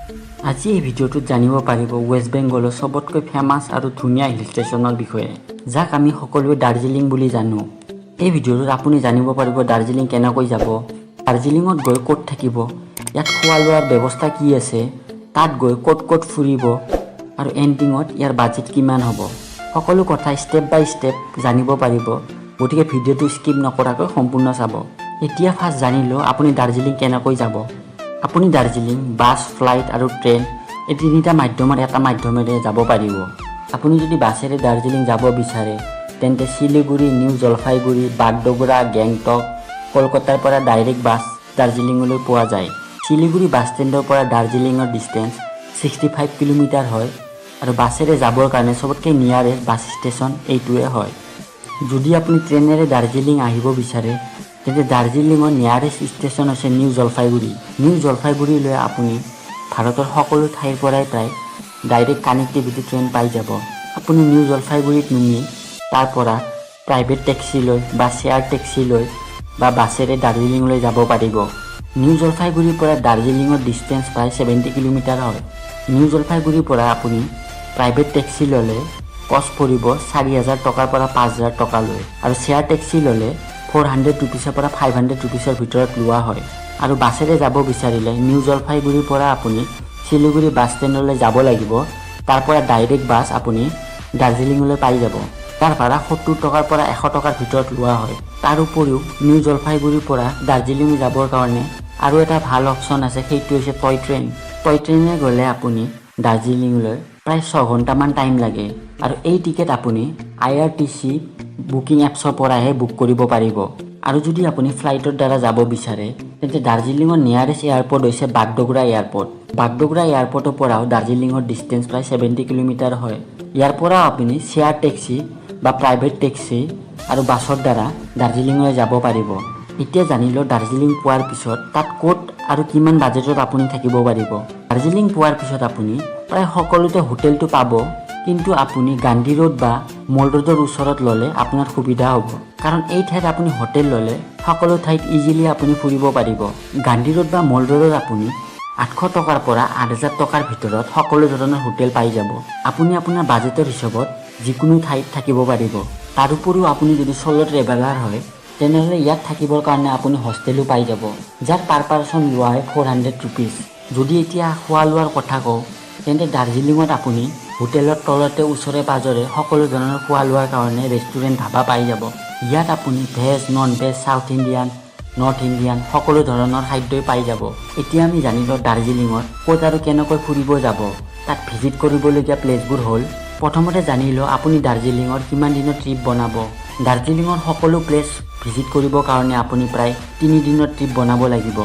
আজি এই ভিডিঅ'টোত জানিব পাৰিব ৱেষ্ট বেংগলৰ সবতকৈ ফেমাছ আৰু ধুনীয়া হিল ষ্টেচনৰ বিষয়ে, যাক আমি সকলোৱে দাৰ্জিলিং বুলি জানো। এই ভিডিঅ'টোত আপুনি জানিব পাৰিব দাৰ্জিলিং কেনেকৈ যাব, দাৰ্জিলিঙত গৈ ক'ত থাকিব, ইয়াত খোৱা লোৱাৰ ব্যৱস্থা কি আছে, তাত গৈ ক'ত ক'ত ফুৰিব আৰু এণ্ডিঙত ইয়াৰ বাজেট কিমান হ'ব। সকলো কথা ষ্টেপ বাই ষ্টেপ জানিব পাৰিব, গতিকে ভিডিঅ'টো স্কিপ নকৰাকৈ সম্পূৰ্ণ চাব। এতিয়া ফাৰ্ষ্ট জানিলোঁ আপুনি দাৰ্জিলিং কেনেকৈ যাব। আপুনি দাৰ্জিলিং বাছ, ফ্লাইট আৰু ট্ৰেইন এই তিনিটা মাধ্যমৰ এটা মাধ্যমেৰে যাব পাৰিব। আপুনি যদি বাছেৰে দাৰ্জিলিং যাব বিচাৰে তেন্তে শিলিগুৰি, নিউ জলপাইগুৰি, বাগডোগৰা, গেংটক, কলকাতাৰ পৰা ডাইৰেক্ট বাছ দাৰ্জিলিঙলৈ পোৱা যায়। শিলিগুৰি বাছ ষ্টেণ্ডৰ পৰা দাৰ্জিলিঙৰ ডিষ্টেঞ্চ 65 কিলোমিটাৰ হয় আৰু বাছেৰে যাবৰ কাৰণে চবতকৈ নিয়াৰেষ্ট বাছ ষ্টেচন এইটোৱে হয়। যদি আপুনি ট্ৰেইনেৰে দাৰ্জিলিং আহিব বিচাৰে তেন্তে দাৰ্জিলিঙৰ নিয়াৰেষ্ট ষ্টেচন হৈছে নিউ জলপাইগুৰি। নিউ জলপাইগুৰিলৈ আপুনি ভাৰতৰ সকলো ঠাইৰ পৰাই প্ৰায় ডাইৰেক্ট কানেক্টিভিটি ট্ৰেইন পাই যাব। আপুনি নিউ জলপাইগুৰিত নামি তাৰ পৰা প্ৰাইভেট টেক্সি লৈ বা শ্বেয়াৰ টেক্সি লৈ বা বাছেৰে দাৰ্জিলিঙলৈ যাব পাৰিব। নিউ জলপাইগুৰিৰ পৰা দাৰ্জিলিঙৰ ডিষ্টেঞ্চ প্ৰায় 70 কিলোমিটাৰ হয়। নিউ জলপাইগুৰিৰ পৰা আপুনি প্ৰাইভেট টেক্সি ল'লে কষ্ট পৰিব 4,000 টকাৰ পৰা 5,000 টকালৈ আৰু শ্বেয়াৰ টেক্সি ল'লে 400 ৰুপিছৰ পৰা 500 ৰুপিছৰ ভিতৰত লোৱা হয়। আৰু বাছেৰে যাব বিচাৰিলে নিউ জলপাইগুৰিৰ পৰা আপুনি শিলিগুৰি বাছ ষ্টেণ্ডলৈ যাব লাগিব। তাৰ পৰা ডাইৰেক্ট বাছ আপুনি দাৰ্জিলিঙলৈ পাই যাব। তাৰ ভাড়া 70 টকাৰ পৰা 100 টকাৰ ভিতৰত লোৱা হয়। তাৰ উপৰিও নিউ জলপাইগুৰিৰ পৰা দাৰ্জিলিং যাবৰ কাৰণে আৰু এটা ভাল অপশ্যন আছে, সেইটো হৈছে টয় ট্ৰেইন। টয় ট্ৰেইনে গ'লে আপুনি দাৰ্জিলিঙলৈ প্ৰায় 6 ঘণ্টামান টাইম লাগে আৰু এই টিকেট আপুনি IRTC বুকিং এপছৰ পৰাহে বুক কৰিব পাৰিব। আৰু যদি আপুনি ফ্লাইটৰ দ্বাৰা যাব বিচাৰে তেন্তে দাৰ্জিলিঙৰ নিয়াৰেষ্ট এয়াৰপৰ্ট হৈছে বাগডোগৰা এয়াৰপৰ্ট। বাগডোগৰা এয়াৰপৰ্টৰ পৰাও দাৰ্জিলিঙৰ ডিষ্টেঞ্চ প্ৰায় 70 কিলোমিটাৰ হয়। ইয়াৰ পৰাও আপুনি শ্বেয়াৰ টেক্সি বা প্ৰাইভেট টেক্সি আৰু বাছৰ দ্বাৰা দাৰ্জিলিঙলৈ যাব পাৰিব। এতিয়া জানিলোঁ দাৰ্জিলিং পোৱাৰ পিছত তাত ক'ত আৰু কিমান বাজেটত আপুনি থাকিব পাৰিব। দাৰ্জিলিং পোৱাৰ পিছত আপুনি প্ৰায় সকলোতে হোটেলটো পাব, কিন্তু আপুনি গান্ধী ৰোড বা মল ৰোডৰ ওচৰত ল'লে আপোনাৰ সুবিধা হ'ব, কাৰণ এই ঠাইত আপুনি হোটেল ল'লে সকলো ঠাইত ইজিলি আপুনি ফুৰিব পাৰিব। গান্ধী ৰোড বা মল ৰোডত আপুনি 800 টকাৰ পৰা 8,000 টকাৰ ভিতৰত সকলো ধৰণৰ হোটেল পাই যাব। আপুনি আপোনাৰ বাজেটৰ হিচাপত যিকোনো ঠাইত থাকিব পাৰিব। তাৰ উপৰিও আপুনি যদি চ'ল' ট্ৰেভেলাৰ হয় তেনেহ'লে ইয়াত থাকিবৰ কাৰণে আপুনি হোষ্টেলো পাই যাব, যাৰ পাৰ পাৰ্চন লোৱা হয় 400 ৰুপিজ। যদি এতিয়া খোৱা লোৱাৰ কথা কওঁ তেন্তে দাৰ্জিলিঙত আপুনি হোটেলৰ তলতে ওচৰে পাজৰে সকলো ধৰণৰ খোৱা লোৱাৰ কাৰণে ৰেষ্টুৰেণ্ট, ধাবা পাই যাব। ইয়াত আপুনি veg, non veg, south Indian, north Indian সকলো ধৰণৰ খাদ্যই পাই যাব। এতিয়া আমি জানিলোঁ দাৰ্জিলিঙত ক'ত আৰু কেনেকৈ ফুৰিব যাব। তাত ভিজিট কৰিবলগীয়া প্লেচবোৰ হ'ল, প্ৰথমতে জানিলোঁ আপুনি দাৰ্জিলিঙৰ কিমান দিনৰ ট্ৰিপ বনাব। দাৰ্জিলিঙৰ সকলো প্লেচ ভিজিট কৰিবৰ কাৰণে আপুনি প্ৰায় 3 দিনৰ ট্ৰিপ বনাব লাগিব।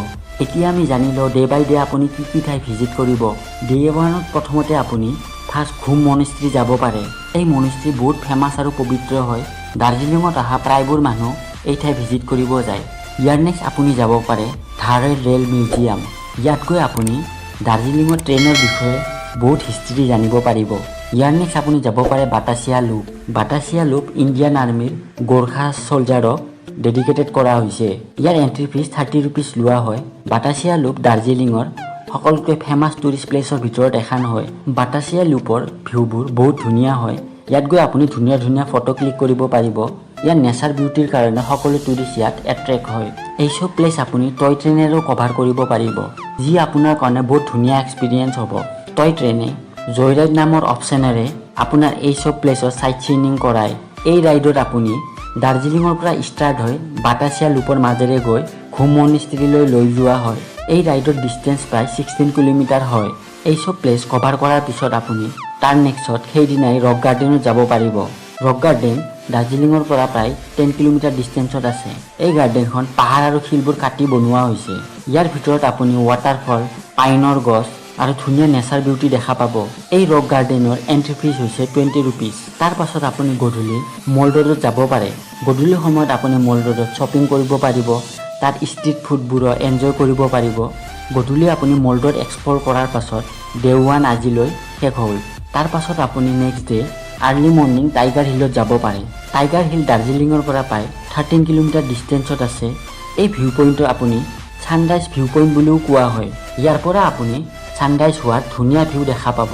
এতিয়া আমি জানিলোঁ ডে বাই ডে আপুনি কি ঠাই ভিজিট কৰিব। ডে 1ত প্ৰথমতে আপুনি ফাৰ্ষ্ট ঘুম মনেষ্ট্ৰী যাব পাৰে। এই মনেষ্ট্ৰী বহুত ফেমাছ আৰু পবিত্ৰ হয়। দাৰ্জিলিঙত অহা প্ৰায়বোৰ মানুহ এই ঠাই ভিজিট কৰিব যায়। ইয়াৰ নেক্সট আপুনি যাব পাৰে ধাৰাই ৰেল মিউজিয়াম। ইয়াত গৈ আপুনি দাৰ্জিলিঙৰ ট্ৰেইনৰ বিষয়ে বহুত হিষ্ট্ৰী জানিব পাৰিব। ইয়াৰ নেক্সট আপুনি যাব পাৰে বাটাচিয়া লুপ। বাটাচিয়া লুপ ইণ্ডিয়ান আৰ্মিৰ গোৰ্খা ছলজাৰক ডেডিকেটেড কৰা হৈছে। ইয়াৰ এণ্ট্ৰি ফিজ 30 ৰুপিজ লোৱা হয়। বাটাচিয়া লুপ দাৰ্জিলিঙৰ সকলোতকৈ ফেমাছ টুৰিষ্ট প্লেচৰ ভিতৰত এখন হয়। বাটাচিয়া লুপৰ ভিউবোৰ বহুত ধুনীয়া হয়। ইয়াত গৈ আপুনি ধুনীয়া ধুনীয়া ফটো ক্লিক কৰিব পাৰিব। ইয়াৰ নেচাৰ বিউটিৰ কাৰণে সকলো টুৰিষ্ট ইয়াত এট্ৰেক্ট হয়। এই চব প্লেচ আপুনি টয় ট্ৰেইনেৰেও কভাৰ কৰিব পাৰিব, যি আপোনাৰ কাৰণে বহুত ধুনীয়া এক্সপিৰিয়েঞ্চ হ'ব। টয় ট্ৰেইনে জয় ৰাইড নামৰ অপশ্যনেৰে আপোনাৰ এই চব প্লেচৰ চাইট চিনিং কৰায়। এই ৰাইডত আপুনি দাৰ্জিলিঙৰ পৰা ষ্টাৰ্ট হৈ বাটাচিয়া লুপৰ মাজেৰে গৈ ঘুম মনেষ্ট্ৰীলৈ লৈ যোৱা হয়। এই ৰাইডৰ ডিষ্টেঞ্চ প্ৰায় 16 কিলোমিটাৰ হয়। এই চব প্লেচ কভাৰ কৰাৰ পিছত আপুনি তাৰ নেক্সট সেইদিনাই ৰক গাৰ্ডেনত যাব পাৰিব। ৰক গাৰ্ডেন দাৰ্জিলিঙৰ পৰা প্ৰায় 10 কিলোমিটাৰ ডিষ্টেঞ্চত আছে। এই গাৰ্ডেনখন পাহাৰ আৰু শিলবোৰ কাটি বনোৱা হৈছে। ইয়াৰ ভিতৰত আপুনি ৱাটাৰফল, পাইনৰ গছ আৰু ধুনীয়া নেচাৰ বিউটি দেখা পাব। এই ৰক গাৰ্ডেনৰ এণ্ট্ৰি ফিজ হৈছে 20 ৰুপিজ। তাৰ পাছত আপুনি গধূলি মল ৰোডত যাব পাৰে। গধূলি সময়ত আপুনি মল ৰোডত শ্বপিং কৰিব পাৰিব, তাত ষ্ট্ৰীট ফুডবোৰো এনজয় কৰিব পাৰিব। গধূলি আপুনি মল ৰোড এক্সপ্ল'ৰ কৰাৰ পাছত ডে 1 আজিলৈ শেষ হ'ল। তাৰ পাছত আপুনি next day early morning tiger হিলত যাব পাৰে। টাইগাৰ হিল দাৰ্জিলিঙৰ পৰা প্ৰায় 13 কিলোমিটাৰ ডিষ্টেঞ্চত আছে। এই ভিউ পইণ্টটো আপুনি ছানৰাইজ ভিউ পইণ্ট বুলিও কোৱা হয়। ইয়াৰ পৰা আপুনি ছানৰাইজ হোৱাৰ ধুনীয়া ভিউ দেখা পাব,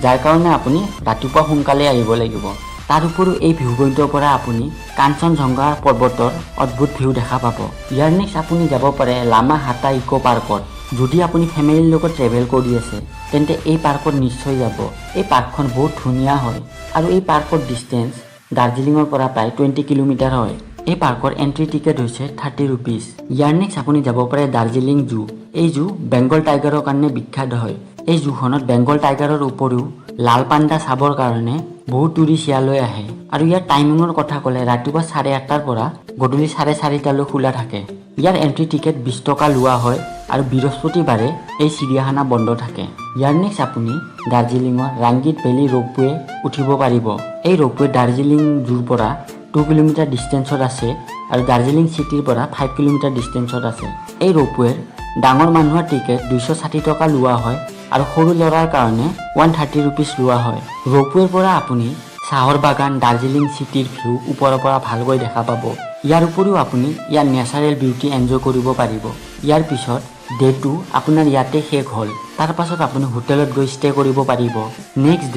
যাৰ কাৰণে আপুনি ৰাতিপুৱা সোনকালে আহিব লাগিব। তাৰ উপৰিও এই ভিউ পইণ্টৰ পৰা আপুনি কাঞ্চনজংঘা পৰ্বতৰ অদ্ভুত ভিউ দেখা পাব। ইয়াৰ নেক্সট আপুনি যাব পাৰে লামা হাটা ইকো পাৰ্কত। যদি আপুনি ফেমিলিৰ লগত ট্ৰেভেল কৰি আছে তেন্তে এই পাৰ্কত নিশ্চয় যাব। এই পাৰ্কখন বহুত ধুনীয়া হয় আৰু এই পাৰ্কৰ ডিষ্টেঞ্চ দাৰ্জিলিঙৰ পৰা প্ৰায় 20 কিলোমিটাৰ হয়। এই পাৰ্কৰ এন্ট্ৰি টিকেট হৈছে 30 ৰুপিজ। ইয়াৰ নেক্সট আপুনি যাব পাৰে দাৰ্জিলিং জু। এই জু বেংগল টাইগাৰৰ কাৰণে বিখ্যাত হয়। এই জুখনত বেংগল টাইগাৰৰ উপৰিও লাল পাণ্ডা চাবৰ কাৰণে বহুত টুৰিষ্ট ইয়ালৈ আহে। আৰু ইয়াৰ টাইমিঙৰ কথা ক'লে ৰাতিপুৱা 8:30টাৰ পৰা গধূলি 4:30টালৈ খোলা থাকে। ইয়াৰ এন্ট্ৰি টিকেট 20 টকা লোৱা হয় আৰু বৃহস্পতিবাৰে এই চিৰিয়াখানা বন্ধ থাকে। ইয়াৰ নেক্সট আপুনি দাৰ্জিলিঙৰ ৰাংগিত ভেলী ৰোপৱে উঠিব পাৰিব। এই ৰোপৱে দাৰ্জিলিং জুৰ পৰা 2 কিলোমিটাৰ ডিষ্টেঞ্চত আছে আৰু দাৰ্জিলিং চিটিৰ পৰা 5 কিলোমিটাৰ ডিষ্টেঞ্চত আছে। এই ৰোপৱেৰ ডাঙৰ মানুহৰ টিকেট 260 টকা লোৱা হয় আৰু সৰু ল'ৰাৰ কাৰণে 130 ৰুপিজ লোৱা হয়। ৰোপৱেৰ পৰা আপুনি চাহৰ বাগান দাৰ্জিলিং চিটিৰ ভিউ ওপৰৰ পৰা ভালকৈ দেখা পাব। ইয়াৰ উপৰিও আপুনি ইয়াৰ নেচাৰেল বিউটি এনজয় কৰিব পাৰিব। ইয়াৰ পিছত ডে 2 আপোনাৰ ইয়াতে শেষ হ'ল। তাৰ পাছত আপুনি হোটেলত গৈ ষ্টে কৰিব পাৰিব। নেক্সট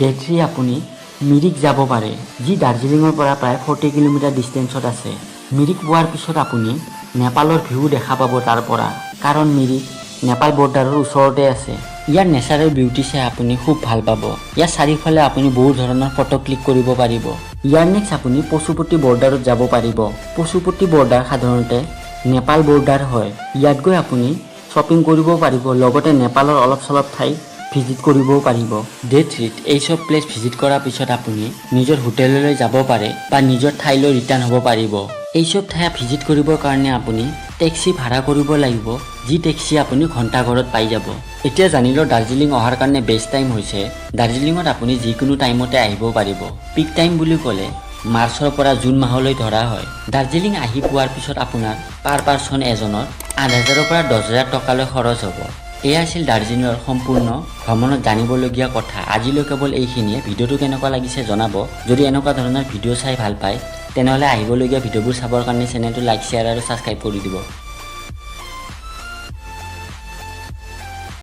ডে 3 আপুনি মিৰিক যাব পাৰে, যি দাৰ্জিলিঙৰ পৰা প্ৰায় 40 কিলোমিটাৰ ডিষ্টেঞ্চত আছে। মিৰিক পোৱাৰ পিছত আপুনি নেপালৰ ভিউ দেখা পাব তাৰ পৰা, কাৰণ মিৰিক নেপাল বৰ্ডাৰৰ ওচৰতে আছে। ইয়াৰ নেচাৰেল বিউটি চাই আপুনি খুব ভাল পাব। ইয়াৰ চাৰিওফালে আপুনি বহু ধৰণৰ ফটো ক্লিক কৰিব পাৰিব। ইয়াৰ নেক্সট আপুনি পশুপতি বৰ্ডাৰত যাব পাৰিব। পশুপতি বৰ্ডাৰ সাধাৰণতে নেপাল বৰ্ডাৰ হয়। ইয়াত গৈ আপুনি শ্বপিং কৰিব পাৰিব, লগতে নেপালৰ অলপ চলপ ঠাই ভিজিট কৰিবও পাৰিব। ডে 3 এই চব প্লেচ ভিজিট কৰাৰ পিছত আপুনি নিজৰ হোটেললৈ যাব পাৰে বা নিজৰ ঠাইলৈ ৰিটাৰ্ণ হ'ব পাৰিব। এই চব ঠাই ভিজিট কৰিবৰ কাৰণে আপুনি টেক্সি ভাড়া কৰিব লাগিব, যি টেক্সি আপুনি ঘণ্টাঘৰত পাই যাব। এতিয়া জানিলোঁ দাৰ্জিলিং অহাৰ কাৰণে বেষ্ট টাইম হৈছে দাৰ্জিলিঙত আপুনি যিকোনো টাইমতে আহিব পাৰিব। পিক টাইম বুলি ক'লে মাৰ্চৰ পৰা জুন মাহলৈ ধৰা হয়। দাৰ্জিলিং আহি পোৱাৰ পিছত আপোনাৰ পাৰ পাৰ্চন এজনৰ 8,000ৰ পৰা 10,000 টকালৈ খৰচ হ'ব। এয়া আছিল দাৰ্জিলিঙৰ সম্পূৰ্ণ ভ্ৰমণত জানিবলগীয়া কথা। আজিলৈ কেৱল এইখিনিয়ে। ভিডিঅ'টো কেনেকুৱা লাগিছে জনাব। যদি এনেকুৱা ধৰণৰ ভিডিঅ' চাই ভাল পায় তেনেহ'লে আহিবলগীয়া ভিডিঅ'বোৰ চাবৰ কাৰণে চেনেলটো লাইক, শ্বেয়াৰ আৰু ছাবস্ক্ৰাইব কৰি দিব।